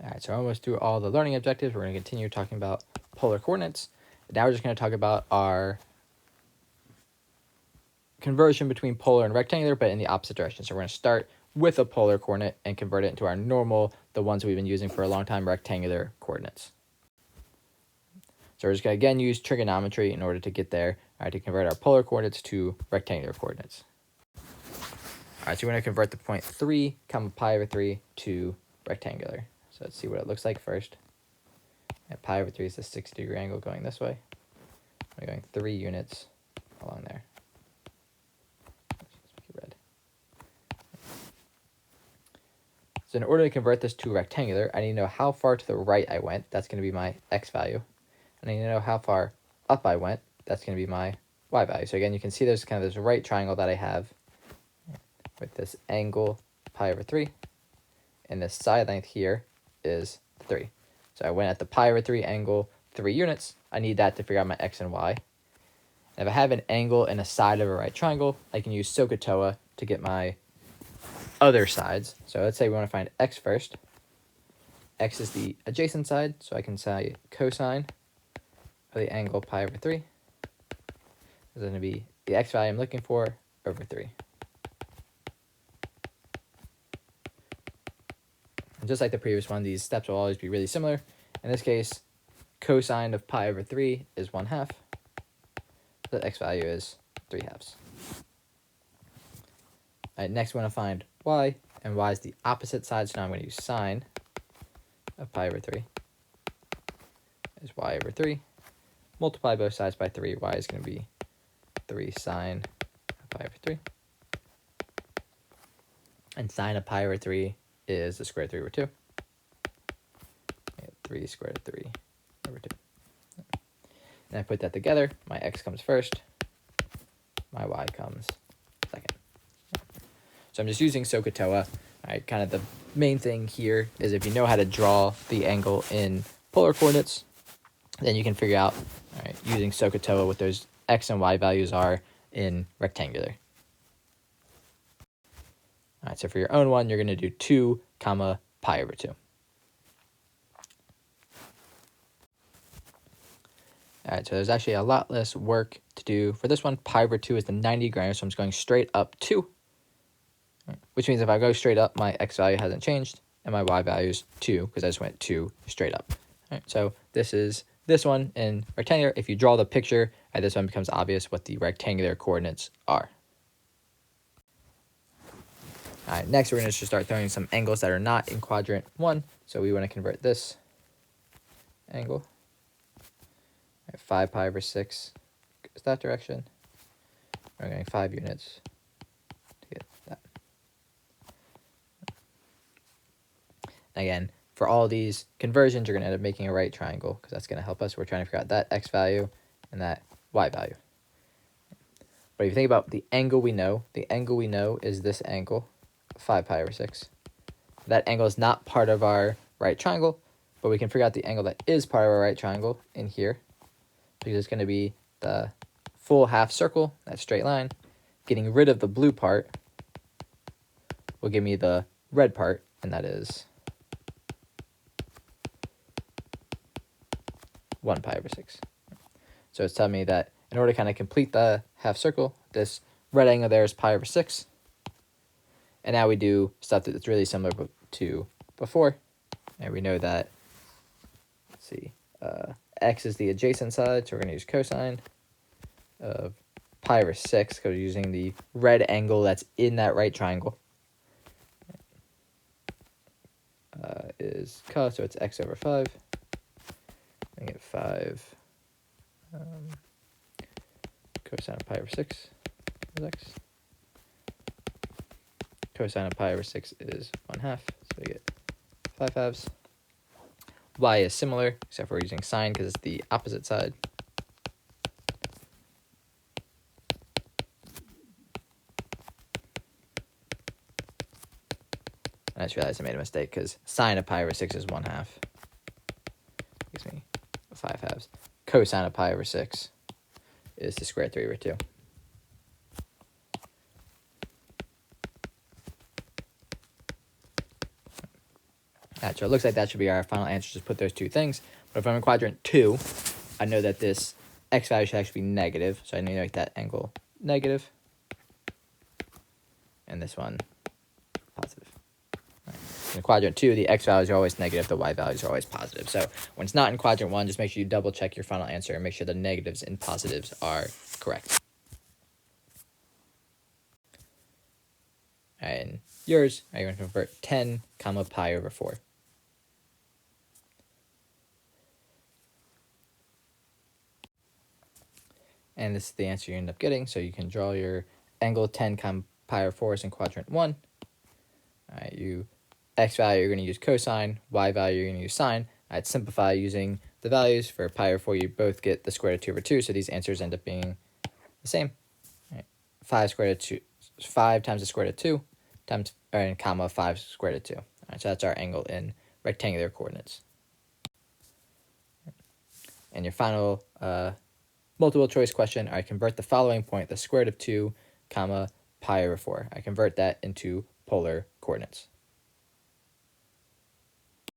All right, so we're almost through all the learning objectives. We're going to continue talking about polar coordinates. Now we're just going to talk about our conversion between polar and rectangular, but in the opposite direction. So we're going to start with a polar coordinate and convert it into our normal, the ones we've been using for a long time, rectangular coordinates. So we're just going to, again, use trigonometry in order to get there, all right, to convert our polar coordinates to rectangular coordinates. All right, so we're going to convert the point 3, comma pi over 3 to rectangular. So let's see what it looks like first. And pi over 3 is a 60-degree angle going this way. We're going 3 units along there. Let's make it red. So in order to convert this to rectangular, I need to know how far to the right I went. That's going to be my x value. And I need to know how far up I went. That's going to be my y value. So again, you can see there's kind of this right triangle that I have with this angle pi over 3. And this side length here is 3. So I went at the pi over 3 angle 3 units. I need that to figure out my x and y. And if I have an angle and a side of a right triangle, I can use SOHCAHTOA to get my other sides. So let's say we want to find x first. X is the adjacent side, so I can say cosine of the angle pi over 3 is going to be the x value I'm looking for over 3. And just like the previous one, these steps will always be really similar. In this case, cosine of pi over 3 is 1/2. The x value is 3/2. All right, next we want to find y, and y is the opposite side, so now I'm going to use sine of pi over 3 is y over 3. Multiply both sides by 3, y is going to be 3 sine of pi over 3. And sine of pi over 3 is the square root of 3 over 2. 3 square root of 3 over 2. And I put that together. My x comes first. My y comes second. So I'm just using SOHCAHTOA. All right, kind of the main thing here is if you know how to draw the angle in polar coordinates, then you can figure out, all right, using SOHCAHTOA what those x and y values are in rectangular. All right, so for your own one, you're going to do 2 comma pi over 2. All right, so there's actually a lot less work to do. For this one, pi over 2 is the 90 grams, so I'm just going straight up 2. Which means if I go straight up, my x value hasn't changed, and my y value is 2, because I just went 2 straight up. All right, so this is this one in rectangular. If you draw the picture, this one becomes obvious what the rectangular coordinates are. All right, next we're going to just start throwing some angles that are not in quadrant 1. So we want to convert this angle. 5 pi over 6 goes that direction. We're getting 5 units to get that. Again, for all these conversions, you're going to end up making a right triangle because that's going to help us. We're trying to figure out that x value and that y value. But if you think about the angle we know is this angle, 5 pi over 6. That angle is not part of our right triangle, but we can figure out the angle that is part of our right triangle in here. Because it's going to be the full half circle, that straight line. Getting rid of the blue part will give me the red part, and that is 1 pi over 6. So it's telling me that in order to kind of complete the half circle, this red angle there is pi over 6. And now we do stuff that's really similar to before. And we know that, let's see, x is the adjacent side, so we're going to use cosine of pi over 6 because we're using the red angle that's in that right triangle. Is cos, so it's x over 5. I get 5 cosine of pi over 6 is x. Cosine of pi over 6 is 1/2, so we get 5/2. Y is similar, except for we're using sine because it's the opposite side. And I just realized I made a mistake because sine of pi over 6 is 1/2. Gives me 5/2. Cosine of pi over 6 is the square root of 3 over 2. All right, so it looks like that should be our final answer. Just put those two things. But if I'm in quadrant 2, I know that this x value should actually be negative. So I need to make that angle negative. And this one positive. Right. In quadrant 2, the x values are always negative, the y values are always positive. So when it's not in quadrant 1, just make sure you double check your final answer and make sure the negatives and positives are correct. And yours, you're going to convert 10 comma pi over 4. And this is the answer you end up getting. So you can draw your angle 10 comma pi over 4 is in quadrant 1. All right, x value, you're going to use cosine. Y value, you're going to use sine. I'd simplify using the values. For pi over 4, you both get the square root of 2 over 2. So these answers end up being the same. All right. 5 times the square root of 2 times, or comma 5 square root of 2. All right, so that's our angle in rectangular coordinates. And your final multiple choice question, I convert the following point, the square root of 2 comma pi over 4. I convert that into polar coordinates.